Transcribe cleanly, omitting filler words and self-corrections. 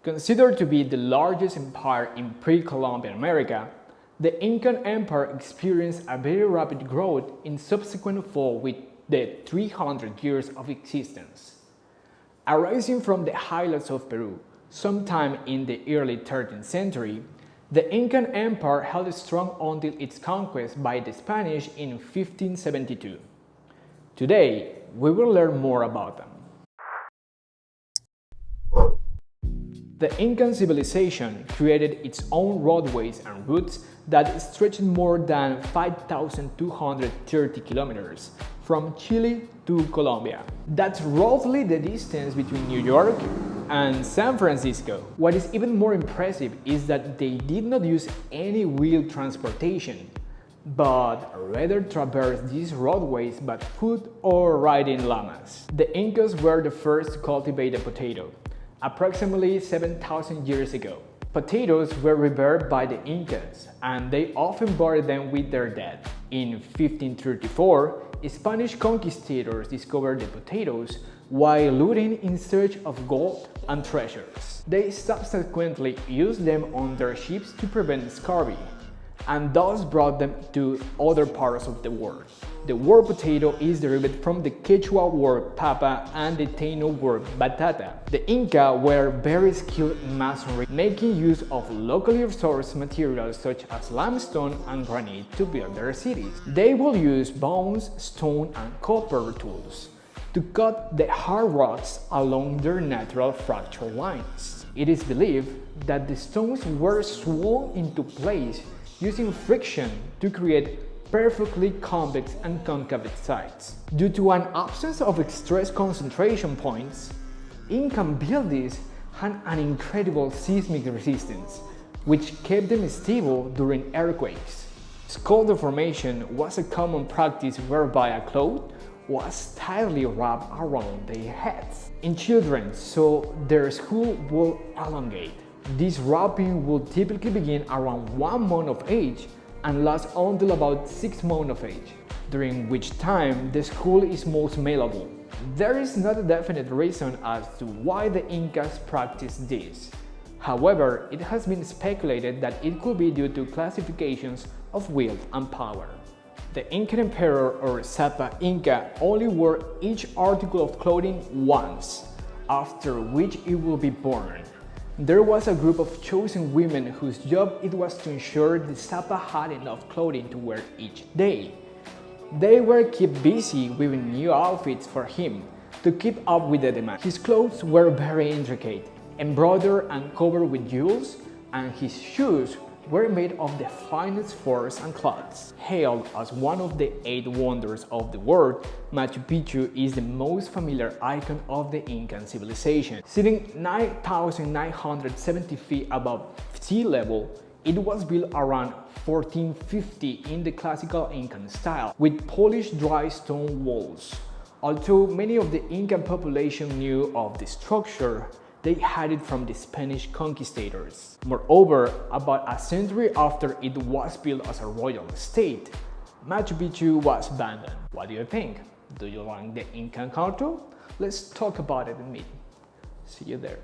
Considered to be the largest empire in pre-Columbian America, the Incan Empire experienced a very rapid growth in subsequent fall with the 300 years of existence. Arising from the highlands of Peru, sometime in the early 13th century, the Incan Empire held strong until its conquest by the Spanish in 1572. Today, we will learn more about them. The Incan civilization created its own roadways and routes that stretched more than 5,230 kilometers from Chile to Colombia. That's roughly the distance between New York and San Francisco. What is even more impressive is that they did not use any wheeled transportation, but rather traversed these roadways by foot or riding llamas. The Incas were the first to cultivate the potato, approximately 7,000 years ago. Potatoes were revered by the Incas, and they often buried them with their dead. In 1534, Spanish conquistadors discovered the potatoes while looting in search of gold and treasures. They subsequently used them on their ships to prevent scurvy, and thus brought them to other parts of the world. The word potato is derived from the Quechua word papa and the Taino word batata. The Inca were very skilled in masonry, making use of locally sourced materials such as limestone and granite to build their cities. They will use bones, stone, and copper tools to cut the hard rocks along their natural fracture lines. It is believed that the stones were swung into place using friction to create perfectly convex and concave sites. Due to an absence of stress concentration points, Incan buildings had an incredible seismic resistance, which kept them stable during earthquakes. Skull deformation was a common practice whereby a cloth was tightly wrapped around their heads in children so their skull would elongate. This wrapping will typically begin around 1 month of age and last until about 6 months of age, during which time the skull is most malleable. There is not a definite reason as to why the Incas practiced this. However, it has been speculated that it could be due to classifications of wealth and power. The Incan emperor or Sapa Inca only wore each article of clothing once, after which it will be burned. There was a group of chosen women whose job it was to ensure the Sapa had enough clothing to wear each day. They were kept busy weaving new outfits for him to keep up with the demand. His clothes were very intricate, embroidered and covered with jewels, and his shoes were made of the finest furs and cloths. Hailed as one of the 8 wonders of the world, Machu Picchu is the most familiar icon of the Incan civilization. Sitting 9,970 feet above sea level, it was built around 1450 in the classical Incan style, with polished dry stone walls. Although many of the Incan population knew of the structure, they had it from the Spanish conquistadors. Moreover, about a century after it was built as a royal estate, Machu Picchu was abandoned. What do you think? Do you like the Incan culture? Let's talk about it in a minute. See you there.